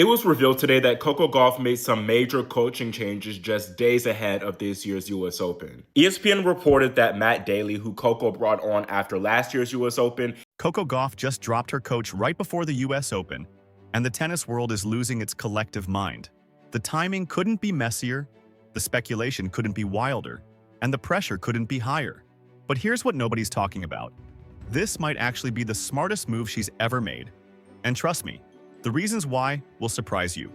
It was revealed today that Coco Gauff made some major coaching changes just days ahead of this year's US Open. ESPN reported that Matt Daly, who Coco brought on after last year's US Open, Coco Gauff just dropped her coach right before the US Open, and the tennis world is losing its collective mind. The timing couldn't be messier, the speculation couldn't be wilder, and the pressure couldn't be higher. But here's what nobody's talking about. This might actually be the smartest move she's ever made. And trust me, the reasons why will surprise you.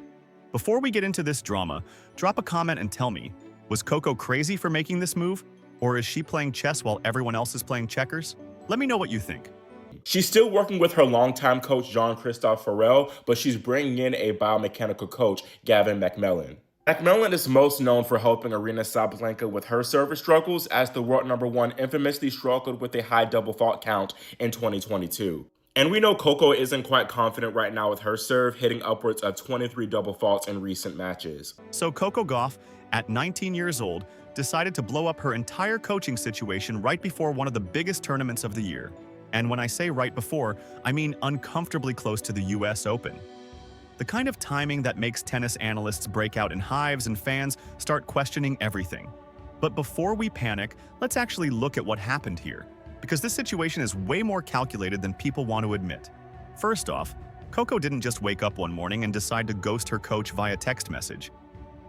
Before we get into this drama, drop a comment and tell me, was Coco crazy for making this move? Or is she playing chess while everyone else is playing checkers? Let me know what you think. she's still working with her longtime coach Jean-Christophe Farrell, but she's bringing in a biomechanical coach, Gavin MacMillan. MacMillan is most known for helping Arina Sabalenka with her service struggles, as the world number one infamously struggled with a high double fault count in 2022. And we know Coco isn't quite confident right now with her serve, hitting upwards of 23 double faults in recent matches. So Coco Gauff, at 19 years old, decided to blow up her entire coaching situation right before one of the biggest tournaments of the year. And when I say right before, I mean uncomfortably close to the US Open. The kind of timing that makes tennis analysts break out in hives and fans start questioning everything. But before we panic, let's actually look at what happened here, because this situation is way more calculated than people want to admit. First off, Coco didn't just wake up one morning and decide to ghost her coach via text message.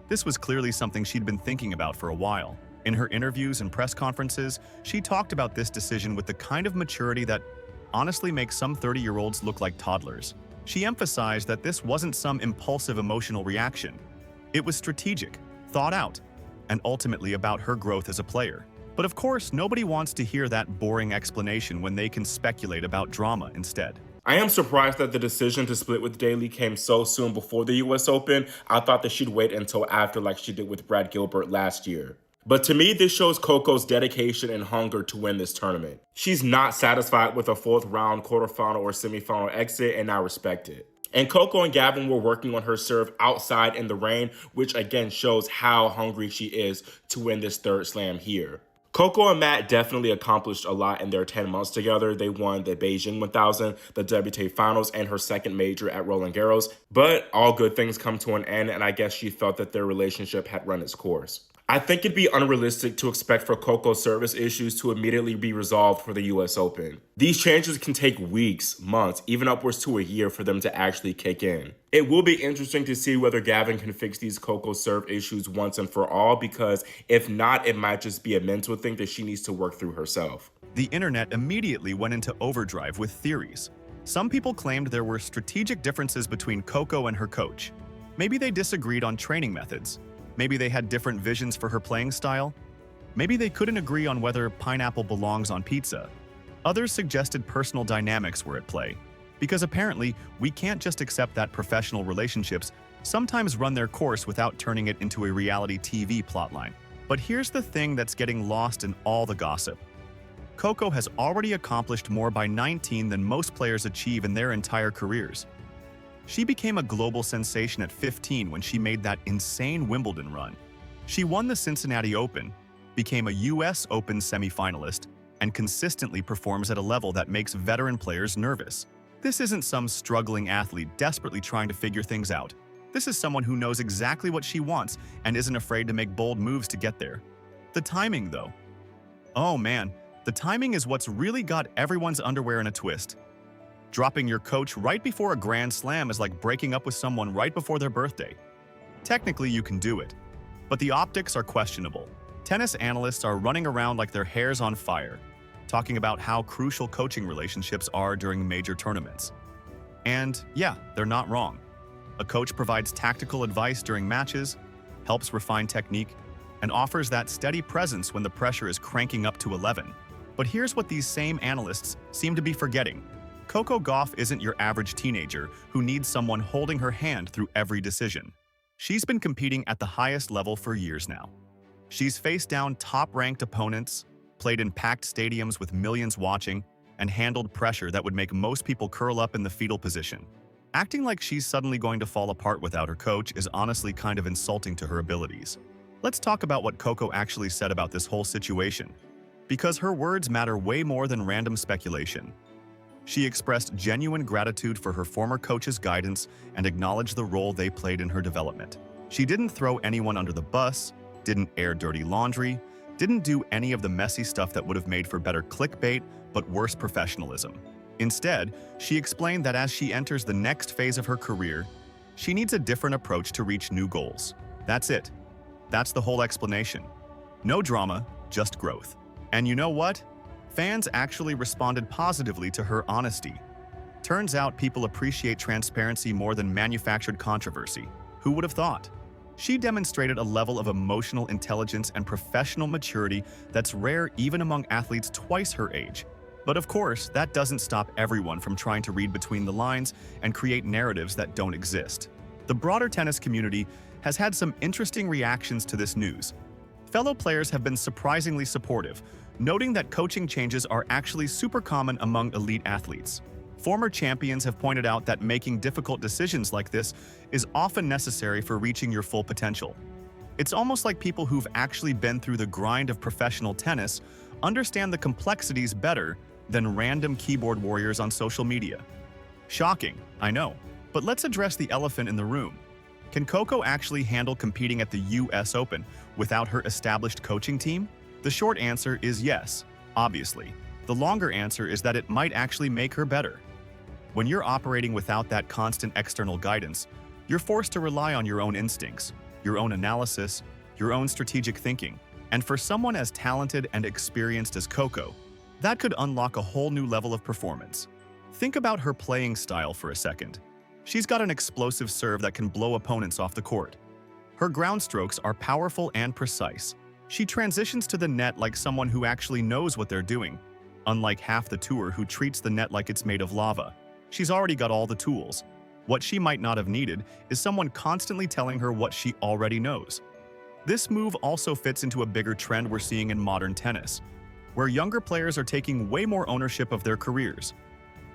This was clearly something she'd been thinking about for a while. In her interviews and press conferences, she talked about this decision with the kind of maturity that honestly makes some 30-year-olds look like toddlers. She emphasized that this wasn't some impulsive emotional reaction. It was strategic, thought out, and ultimately about her growth as a player. But of course, nobody wants to hear that boring explanation when they can speculate about drama instead. I am surprised that the decision to split with Daly came so soon before the US Open. I thought that she'd wait until after, like she did with Brad Gilbert last year. But to me, this shows Coco's dedication and hunger to win this tournament. She's not satisfied with a fourth round, quarterfinal, or semifinal exit, and I respect it. And Coco and Gavin were working on her serve outside in the rain, which again shows how hungry she is to win this third slam here. Coco and Matt definitely accomplished a lot in their 10 months together. They won the Beijing 1000, the WTA Finals, and her second major at Roland Garros. But all good things come to an end, and I guess she felt that their relationship had run its course. I think it'd be unrealistic to expect for Coco's service issues to immediately be resolved for the US Open. These changes can take weeks, months, even upwards to a year for them to actually kick in. It will be interesting to see whether Gavin can fix these Coco serve issues once and for all, because if not, it might just be a mental thing that she needs to work through herself. The internet immediately went into overdrive with theories. Some people claimed there were strategic differences between Coco and her coach. Maybe they disagreed on training methods. Maybe they had different visions for her playing style. Maybe they couldn't agree on whether pineapple belongs on pizza. Others suggested personal dynamics were at play, because apparently we can't just accept that professional relationships sometimes run their course without turning it into a reality TV plotline. But here's the thing that's getting lost in all the gossip. Coco has already accomplished more by 19 than most players achieve in their entire careers. She became a global sensation at 15 when she made that insane Wimbledon run. She won the Cincinnati Open, became a US Open semifinalist, and consistently performs at a level that makes veteran players nervous. This isn't some struggling athlete desperately trying to figure things out. This is someone who knows exactly what she wants and isn't afraid to make bold moves to get there. The timing, though. Oh man, the timing is what's really got everyone's underwear in a twist. Dropping your coach right before a Grand Slam is like breaking up with someone right before their birthday. Technically, you can do it, but the optics are questionable. Tennis analysts are running around like their hair's on fire, talking about how crucial coaching relationships are during major tournaments. And yeah, they're not wrong. A coach provides tactical advice during matches, helps refine technique, and offers that steady presence when the pressure is cranking up to 11. But here's what these same analysts seem to be forgetting. Coco Gauff isn't your average teenager who needs someone holding her hand through every decision. She's been competing at the highest level for years now. She's faced down top-ranked opponents, played in packed stadiums with millions watching, and handled pressure that would make most people curl up in the fetal position. Acting like she's suddenly going to fall apart without her coach is honestly kind of insulting to her abilities. Let's talk about what Coco actually said about this whole situation, because her words matter way more than random speculation. She expressed genuine gratitude for her former coach's guidance and acknowledged the role they played in her development. She didn't throw anyone under the bus, didn't air dirty laundry, didn't do any of the messy stuff that would have made for better clickbait but worse professionalism. Instead, she explained that as she enters the next phase of her career, she needs a different approach to reach new goals. That's it. That's the whole explanation. No drama, just growth. And you know what? Fans actually responded positively to her honesty. Turns out people appreciate transparency more than manufactured controversy. Who would have thought? She demonstrated a level of emotional intelligence and professional maturity that's rare even among athletes twice her age. But of course, that doesn't stop everyone from trying to read between the lines and create narratives that don't exist. The broader tennis community has had some interesting reactions to this news. Fellow players have been surprisingly supportive, noting that coaching changes are actually super common among elite athletes. Former champions have pointed out that making difficult decisions like this is often necessary for reaching your full potential. It's almost like people who've actually been through the grind of professional tennis understand the complexities better than random keyboard warriors on social media. Shocking, I know, but let's address the elephant in the room. Can Coco actually handle competing at the US Open without her established coaching team? The short answer is yes, obviously. The longer answer is that it might actually make her better. When you're operating without that constant external guidance, you're forced to rely on your own instincts, your own analysis, your own strategic thinking. And for someone as talented and experienced as Coco, that could unlock a whole new level of performance. Think about her playing style for a second. She's got an explosive serve that can blow opponents off the court. Her ground strokes are powerful and precise. She transitions to the net like someone who actually knows what they're doing, unlike half the tour who treats the net like it's made of lava. She's already got all the tools. What she might not have needed is someone constantly telling her what she already knows. This move also fits into a bigger trend we're seeing in modern tennis, where younger players are taking way more ownership of their careers.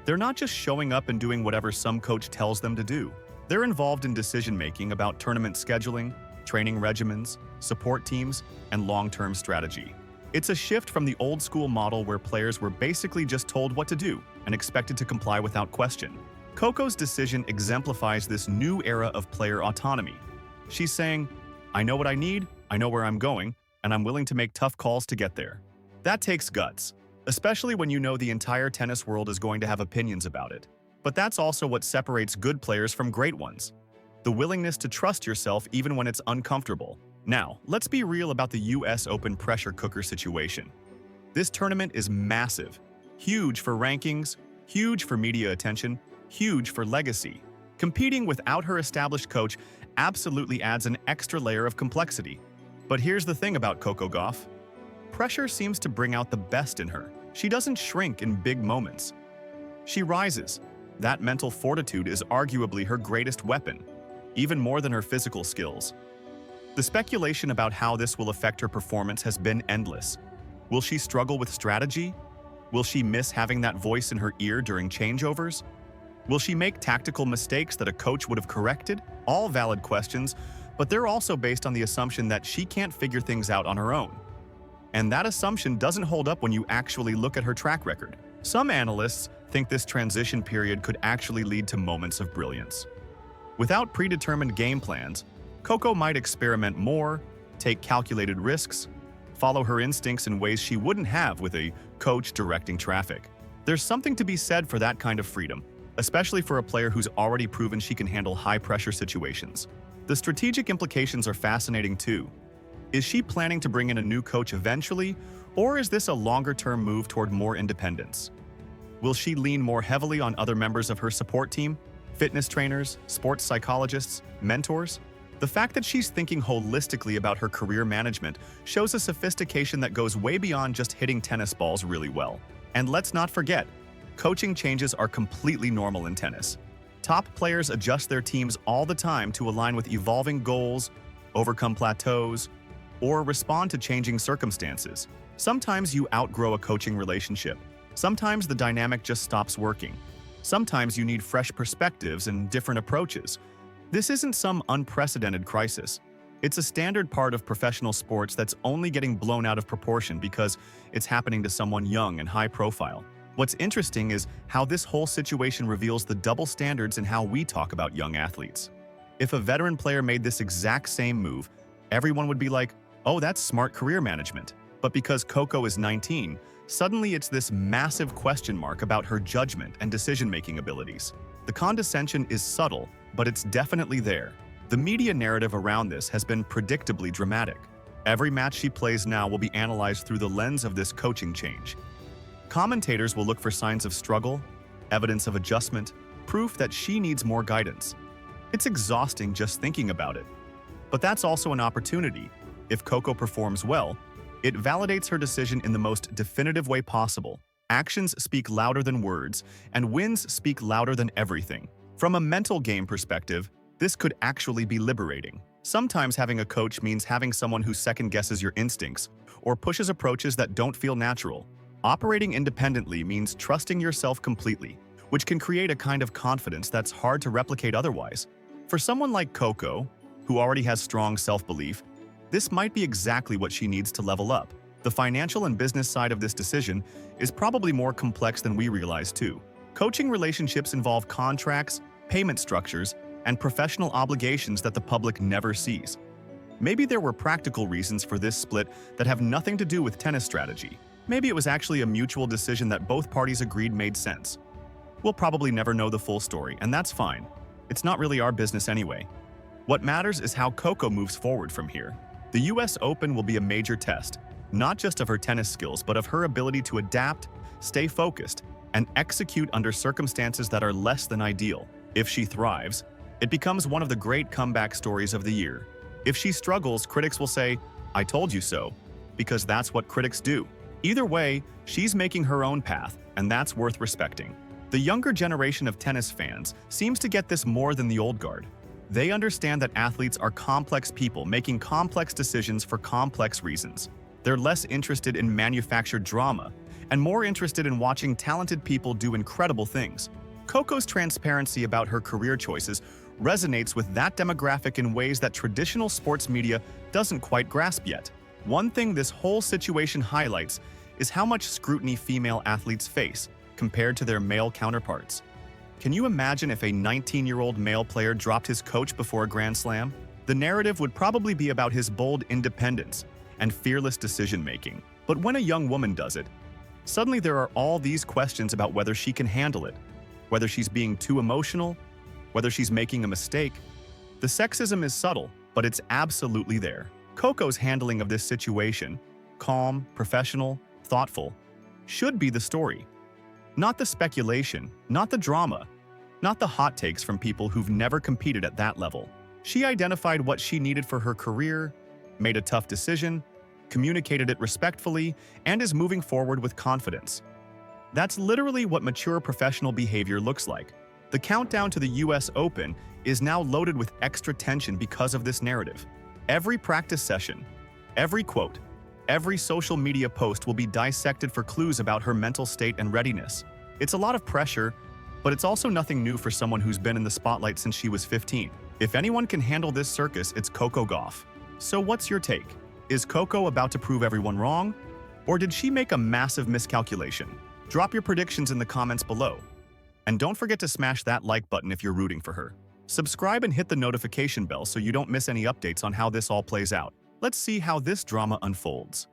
They're not just showing up and doing whatever some coach tells them to do. They're involved in decision-making about tournament scheduling, training regimens, support teams, and long-term strategy. It's a shift from the old-school model where players were basically just told what to do and expected to comply without question. Coco's decision exemplifies this new era of player autonomy. She's saying, I know what I need, I know where I'm going, and I'm willing to make tough calls to get there. That takes guts, especially when you know the entire tennis world is going to have opinions about it. But that's also what separates good players from great ones. The willingness to trust yourself even when it's uncomfortable. Now, let's be real about the US Open pressure cooker situation. This tournament is massive. Huge for rankings, huge for media attention, huge for legacy. Competing without her established coach absolutely adds an extra layer of complexity. But here's the thing about Coco Gauff. Pressure seems to bring out the best in her. She doesn't shrink in big moments. She rises. That mental fortitude is arguably her greatest weapon, even more than her physical skills. The speculation about how this will affect her performance has been endless. Will she struggle with strategy? Will she miss having that voice in her ear during changeovers? Will she make tactical mistakes that a coach would have corrected? All valid questions, but they're also based on the assumption that she can't figure things out on her own. And that assumption doesn't hold up when you actually look at her track record. Some analysts think this transition period could actually lead to moments of brilliance. Without predetermined game plans, Coco might experiment more, take calculated risks, follow her instincts in ways she wouldn't have with a coach directing traffic. There's something to be said for that kind of freedom, especially for a player who's already proven she can handle high-pressure situations. The strategic implications are fascinating too. Is she planning to bring in a new coach eventually, or is this a longer-term move toward more independence? Will she lean more heavily on other members of her support team, fitness trainers, sports psychologists, mentors? The fact that she's thinking holistically about her career management shows a sophistication that goes way beyond just hitting tennis balls really well. And let's not forget, coaching changes are completely normal in tennis. Top players adjust their teams all the time to align with evolving goals, overcome plateaus, or respond to changing circumstances. Sometimes you outgrow a coaching relationship. Sometimes the dynamic just stops working. Sometimes you need fresh perspectives and different approaches. This isn't some unprecedented crisis. It's a standard part of professional sports that's only getting blown out of proportion because it's happening to someone young and high profile. What's interesting is how this whole situation reveals the double standards in how we talk about young athletes. If a veteran player made this exact same move, everyone would be like, oh, that's smart career management. But because Coco is 19, suddenly it's this massive question mark about her judgment and decision-making abilities. The condescension is subtle, but it's definitely there. The media narrative around this has been predictably dramatic. Every match she plays now will be analyzed through the lens of this coaching change. Commentators will look for signs of struggle, evidence of adjustment, proof that she needs more guidance. It's exhausting just thinking about it. But that's also an opportunity. If Coco performs well, it validates her decision in the most definitive way possible. Actions speak louder than words, and wins speak louder than everything. From a mental game perspective, this could actually be liberating. Sometimes having a coach means having someone who second-guesses your instincts or pushes approaches that don't feel natural. Operating independently means trusting yourself completely, which can create a kind of confidence that's hard to replicate otherwise. For someone like Coco, who already has strong self-belief, this might be exactly what she needs to level up. The financial and business side of this decision is probably more complex than we realize too. Coaching relationships involve contracts, payment structures, and professional obligations that the public never sees. Maybe there were practical reasons for this split that have nothing to do with tennis strategy. Maybe it was actually a mutual decision that both parties agreed made sense. We'll probably never know the full story, and that's fine. It's not really our business anyway. What matters is how Coco moves forward from here. The US Open will be a major test, not just of her tennis skills, but of her ability to adapt, stay focused, and execute under circumstances that are less than ideal. If she thrives, it becomes one of the great comeback stories of the year. If she struggles, critics will say, "I told you so," because that's what critics do. Either way, she's making her own path, and that's worth respecting. The younger generation of tennis fans seems to get this more than the old guard. They understand that athletes are complex people making complex decisions for complex reasons. They're less interested in manufactured drama and more interested in watching talented people do incredible things. Coco's transparency about her career choices resonates with that demographic in ways that traditional sports media doesn't quite grasp yet. One thing this whole situation highlights is how much scrutiny female athletes face compared to their male counterparts. Can you imagine if a 19-year-old male player dropped his coach before a Grand Slam? The narrative would probably be about his bold independence and fearless decision-making. But when a young woman does it, suddenly there are all these questions about whether she can handle it, whether she's being too emotional, whether she's making a mistake. The sexism is subtle, but it's absolutely there. Coco's handling of this situation, calm, professional, thoughtful, should be the story. Not the speculation, not the drama, not the hot takes from people who've never competed at that level. She identified what she needed for her career, made a tough decision, communicated it respectfully, and is moving forward with confidence. That's literally what mature professional behavior looks like. The countdown to the US Open is now loaded with extra tension because of this narrative. Every practice session, every quote, every social media post will be dissected for clues about her mental state and readiness. It's a lot of pressure, but it's also nothing new for someone who's been in the spotlight since she was 15. If anyone can handle this circus, it's Coco Gauff. So what's your take? Is Coco about to prove everyone wrong? Or did she make a massive miscalculation? Drop your predictions in the comments below. And don't forget to smash that like button if you're rooting for her. Subscribe and hit the notification bell so you don't miss any updates on how this all plays out. Let's see how this drama unfolds.